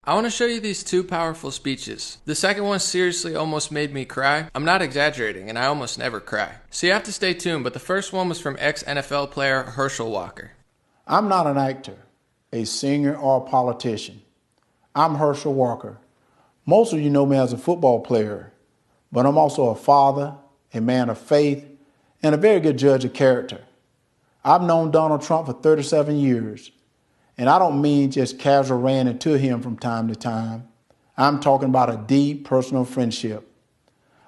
I want to show you these two powerful speeches. The second one seriously almost made me cry. I'm not exaggerating, and I almost never cry. So you have to stay tuned, but the first one was from ex-NFL player Herschel Walker. I'm not an actor, a singer, or a politician. I'm Herschel Walker. Most of you know me as a football player, but I'm also a father, a man of faith, and a very good judge of character. I've known Donald Trump for 37 years. And I don't mean just casual ran into him from time to time. I'm talking about a deep personal friendship.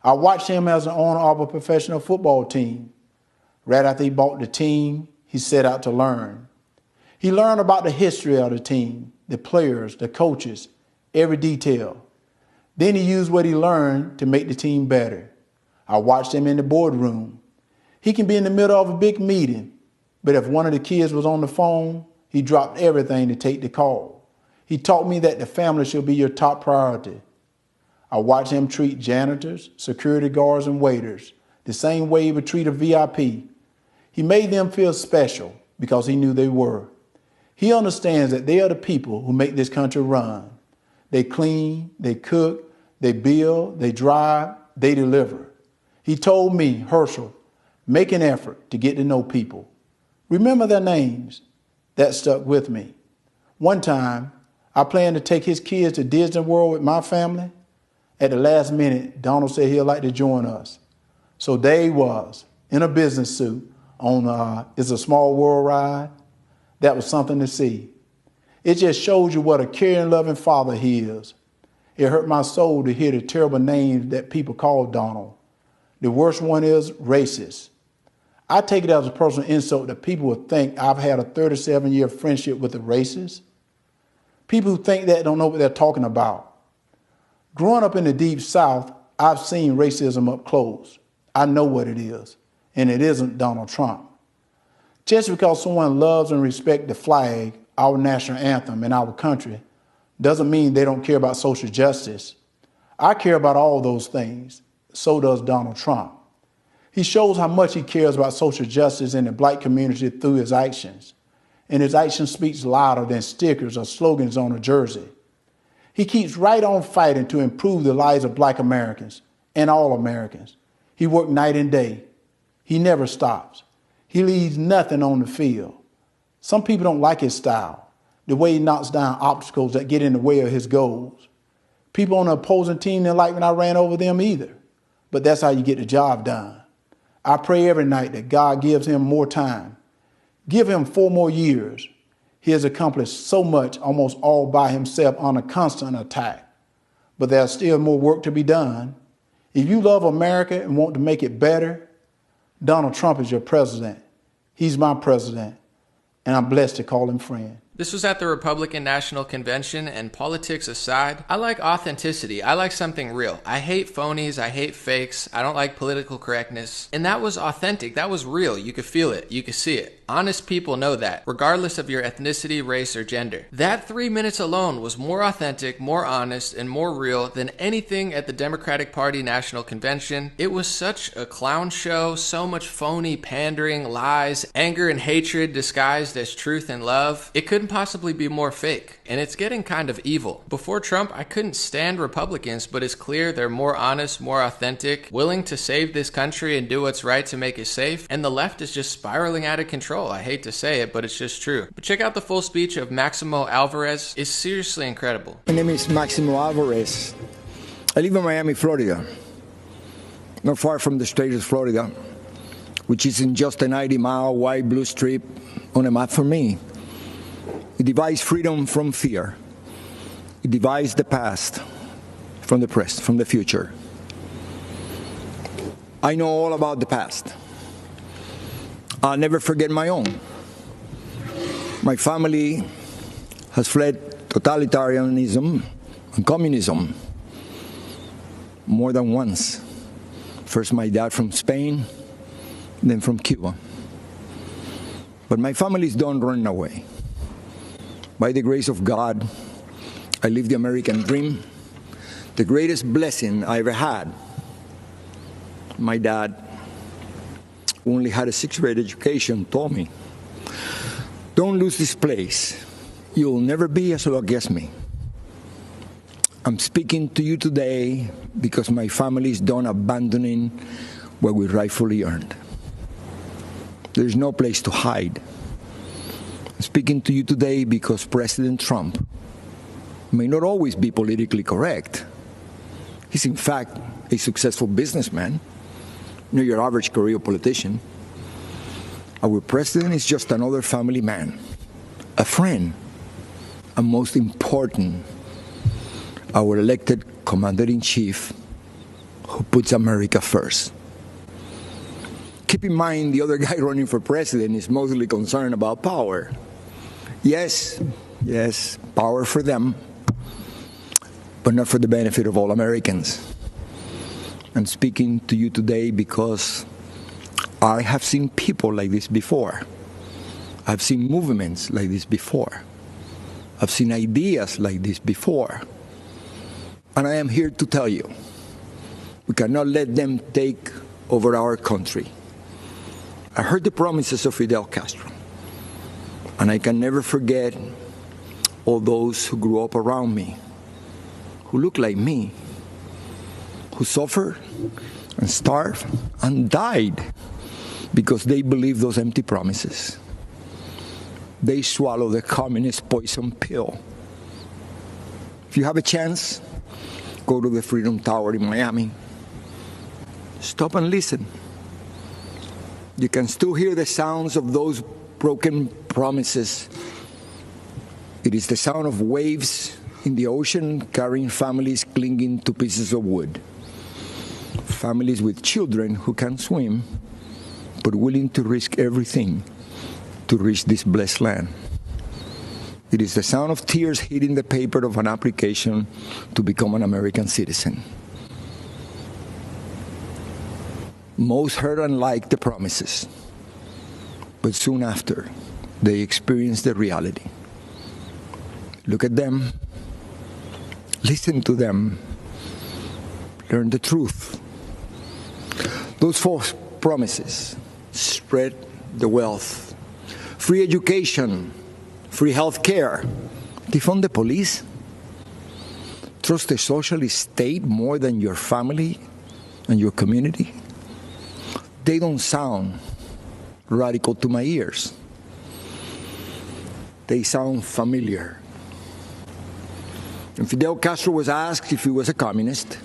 I watched him as an owner of a professional football team. Right after he bought the team, he set out to learn. He learned about the history of the team, the players, the coaches, every detail. Then he used what he learned to make the team better. I watched him in the boardroom. He can be in the middle of a big meeting, but if one of the kids was on the phone, he dropped everything to take the call. He taught me that the family should be your top priority. I watched him treat janitors, security guards, and waiters the same way he would treat a VIP. He made them feel special because he knew they were. He understands that they are the people who make this country run. They clean, they cook, they build, they drive, they deliver. He told me, Herschel, make an effort to get to know people. Remember their names. That stuck with me. One time, I planned to take his kids to Disney World with my family. At the last minute, Donald said he'd like to join us. So there he was, in a business suit, on It's a Small World ride. That was something to see. It just shows you what a caring, loving father he is. It hurt my soul to hear the terrible names that people call Donald. The worst one is racist. I take it as a personal insult that people would think I've had a 37-year friendship with a racist. People who think that don't know what they're talking about. Growing up in the Deep South, I've seen racism up close. I know what it is, and it isn't Donald Trump. Just because someone loves and respects the flag, our national anthem, and our country, doesn't mean they don't care about social justice. I care about all those things. So does Donald Trump. He shows how much he cares about social justice in the black community through his actions. And his action speaks louder than stickers or slogans on a jersey. He keeps right on fighting to improve the lives of black Americans and all Americans. He works night and day. He never stops. He leaves nothing on the field. Some people don't like his style, the way he knocks down obstacles that get in the way of his goals. People on the opposing team didn't like when I ran over them either. But that's how you get the job done. I pray every night that God gives him more time. Give him 4 more years. He has accomplished so much almost all by himself on a constant attack. But there's still more work to be done. If you love America and want to make it better, Donald Trump is your president. He's my president, and I'm blessed to call him friend. This was at the Republican National Convention, and politics aside, I like authenticity. I like something real. I hate phonies. I hate fakes. I don't like political correctness. And that was authentic. That was real. You could feel it. You could see it. Honest people know that, regardless of your ethnicity, race, or gender. That 3 minutes alone was more authentic, more honest, and more real than anything at the Democratic Party National Convention. It was such a clown show, so much phony pandering, lies, anger and hatred disguised as truth and love. It couldn't possibly be more fake, and it's getting kind of evil. Before Trump, I couldn't stand Republicans, but it's clear they're more honest, more authentic, willing to save this country and do what's right to make it safe, and the left is just spiraling out of control. I hate to say it, but it's just true. But check out the full speech of Maximo Alvarez. It's seriously incredible. My name is Maximo Alvarez. I live in Miami, Florida, not far from the state of Florida, which is in just a 90-mile wide blue strip on a map for me. It divides freedom from fear. It divides the past from the present, from the future. I know all about the past. I'll never forget my own. My family has fled totalitarianism and communism more than once. First my dad from Spain, then from Cuba. But my families don't run away. By the grace of God, I live the American dream, the greatest blessing I ever had. My dad, who only had a 6th-grade education, told me, "Don't lose this place. You'll never be as lucky as me." I'm speaking to you today because my family is done abandoning what we rightfully earned. There's no place to hide. I'm speaking to you today because President Trump may not always be politically correct. He's in fact a successful businessman, not your average career politician. Our president is just another family man, a friend, and most important, our elected commander-in-chief who puts America first. Keep in mind, the other guy running for president is mostly concerned about power. Yes, power for them, but not for the benefit of all Americans. I'm speaking to you today because I have seen people like this before. I've seen movements like this before. I've seen ideas like this before. And I am here to tell you, we cannot let them take over our country. I heard the promises of Fidel Castro, and I can never forget all those who grew up around me, who looked like me, who suffered and starved and died because they believed those empty promises. They swallowed the communist poison pill. If you have a chance, go to the Freedom Tower in Miami. Stop and listen. You can still hear the sounds of those broken promises. It is the sound of waves in the ocean carrying families clinging to pieces of wood. Families with children who can't swim, but willing to risk everything to reach this blessed land. It is the sound of tears hitting the paper of an application to become an American citizen. Most heard and liked the promises, but soon after, they experienced the reality. Look at them, listen to them, learn the truth. Those false promises spread the wealth, free education, free health care, defund the police, trust the socialist state more than your family and your community. They don't sound radical to my ears. They sound familiar. When Fidel Castro was asked if he was a communist,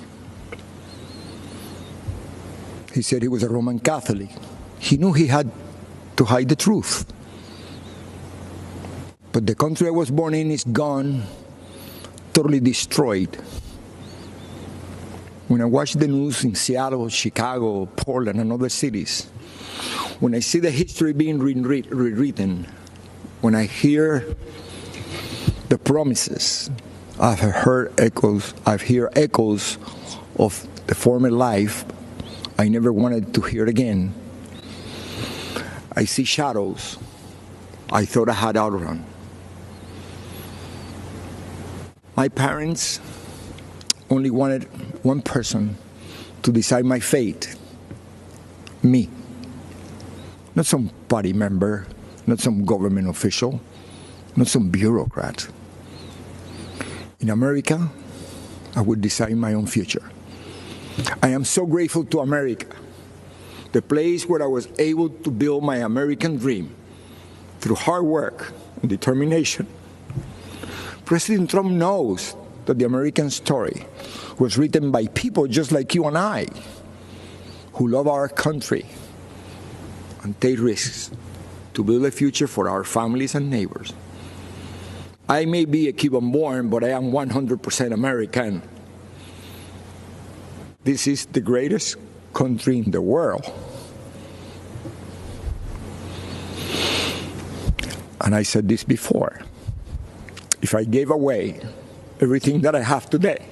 he said he was a Roman Catholic. He knew he had to hide the truth. But the country I was born in is gone, totally destroyed. When I watch the news in Seattle, Chicago, Portland, and other cities, when I see the history being rewritten, when I hear the promises, I've heard echoes of the former life I never wanted to hear again. I see shadows I thought I had outrun. My parents only wanted one person to decide my fate, me. Not some party member, not some government official, not some bureaucrat. In America, I would decide my own future. I am so grateful to America, the place where I was able to build my American dream through hard work and determination. President Trump knows that the American story was written by people just like you and I, who love our country and take risks to build a future for our families and neighbors. I may be a Cuban-born, but I am 100% American. This is the greatest country in the world. And I said this before. If I gave away everything that I have today,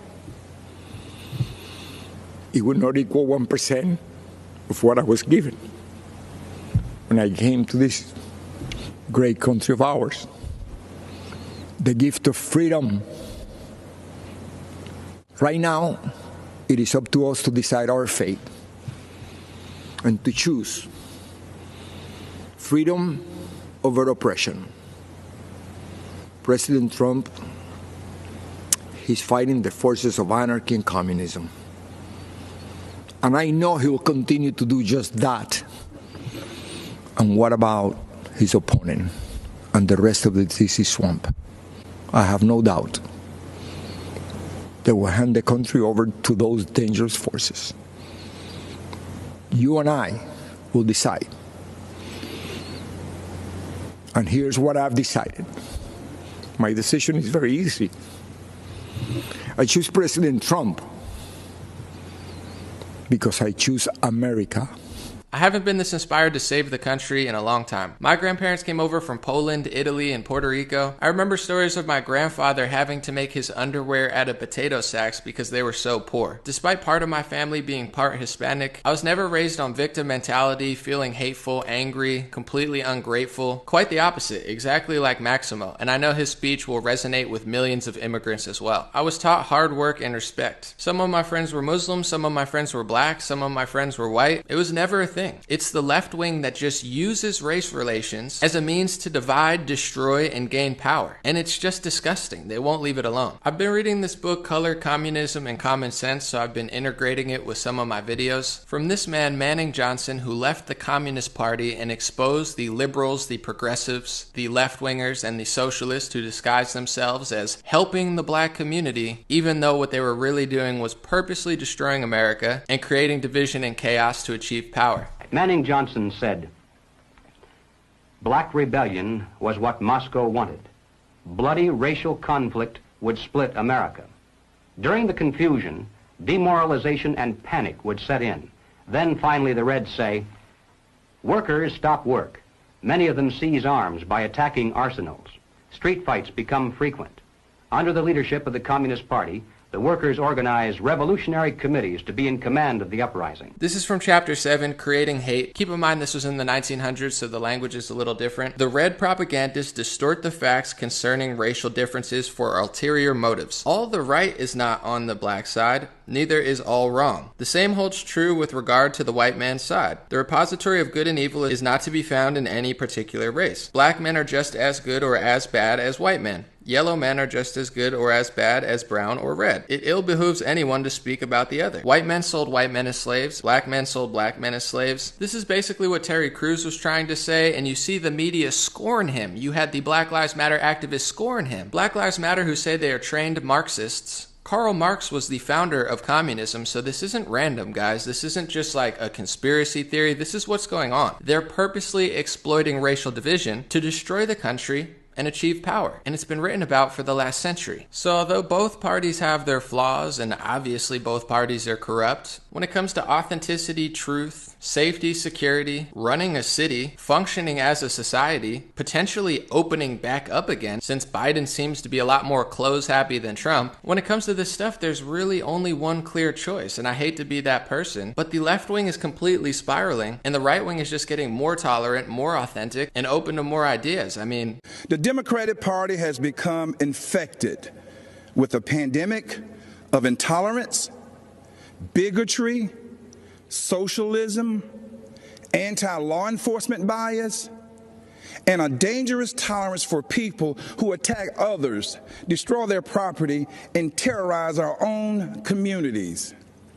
it would not equal 1% of what I was given when I came to this great country of ours. The gift of freedom. Right now, it is up to us to decide our fate and to choose freedom over oppression. President Trump, he's fighting the forces of anarchy and communism. And I know he will continue to do just that. And what about his opponent and the rest of the DC swamp? I have no doubt they will hand the country over to those dangerous forces. You and I will decide. And here's what I've decided. My decision is very easy. I choose President Trump because I choose America. I haven't been this inspired to save the country in a long time. My grandparents came over from Poland, Italy, and Puerto Rico. I remember stories of my grandfather having to make his underwear out of potato sacks because they were so poor. Despite part of my family being part Hispanic, I was never raised on victim mentality, feeling hateful, angry, completely ungrateful. Quite the opposite, exactly like Maximo, and I know his speech will resonate with millions of immigrants as well. I was taught hard work and respect. Some of my friends were Muslim, some of my friends were black, some of my friends were white. It was never a thing. It's the left wing that just uses race relations as a means to divide, destroy, and gain power. And it's just disgusting. They won't leave it alone. I've been reading this book, Color, Communism, and Common Sense, so I've been integrating it with some of my videos. From this man, Manning Johnson, who left the Communist Party and exposed the liberals, the progressives, the left-wingers, and the socialists who disguised themselves as helping the black community, even though what they were really doing was purposely destroying America and creating division and chaos to achieve power. Manning Johnson said, "Black rebellion was what Moscow wanted. Bloody racial conflict would split America. During the confusion, demoralization and panic would set in. Then finally the Reds say, workers stop work. Many of them seize arms by attacking arsenals. Street fights become frequent. Under the leadership of the Communist Party, the workers organize revolutionary committees to be in command of the uprising." This is from Chapter 7, Creating Hate. Keep in mind this was in the 1900s, so the language is a little different. The red propagandists distort the facts concerning racial differences for ulterior motives. All the right is not on the black side. Neither is all wrong. The same holds true with regard to the white man's side. The repository of good and evil is not to be found in any particular race. Black men are just as good or as bad as white men. Yellow men are just as good or as bad as brown or red. It ill behooves anyone to speak about the other. White men sold white men as slaves. Black men sold black men as slaves. This is basically what Terry Crews was trying to say, and you see the media scorn him. You had the Black Lives Matter activists scorn him. Black Lives Matter, who say they are trained Marxists. Karl Marx was the founder of communism, so this isn't random, guys. This isn't just like a conspiracy theory. This is what's going on. They're purposely exploiting racial division to destroy the country and achieve power. And it's been written about for the last century. So although both parties have their flaws, and obviously both parties are corrupt, when it comes to authenticity, truth, safety, security, running a city, functioning as a society, potentially opening back up again, since Biden seems to be a lot more close happy than Trump, when it comes to this stuff, there's really only one clear choice, and I hate to be that person, but the left wing is completely spiraling, and the right wing is just getting more tolerant, more authentic, and open to more ideas. I mean, the Democratic Party has become infected with a pandemic of intolerance, bigotry, socialism, anti-law enforcement bias, and a dangerous tolerance for people who attack others, destroy their property, and terrorize our own communities.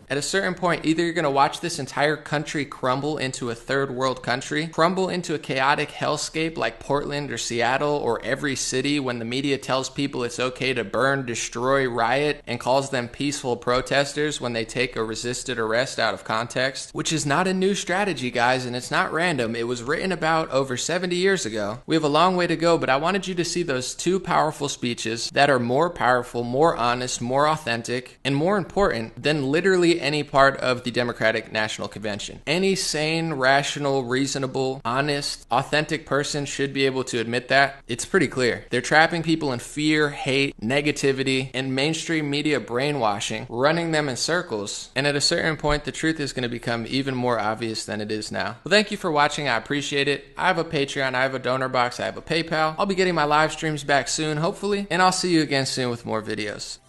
At a certain point, either you're going to watch this entire country crumble into a third world country, crumble into a chaotic hellscape like Portland or Seattle or every city when the media tells people it's okay to burn, destroy, riot, and calls them peaceful protesters when they take a resisted arrest out of context, which is not a new strategy, guys, and it's not random. It was written about over 70 years ago. We have a long way to go, but I wanted you to see those two powerful speeches that are more powerful, more honest, more authentic, and more important than literally any part of the Democratic National Convention. Any sane, rational, reasonable, honest, authentic person should be able to admit that. It's pretty clear. They're trapping people in fear, hate, negativity, and mainstream media brainwashing, running them in circles. And at a certain point, the truth is going to become even more obvious than it is now. Well, thank you for watching. I appreciate it. I have a Patreon, I have a donor box, I have a PayPal. I'll be getting my live streams back soon, hopefully, and I'll see you again soon with more videos.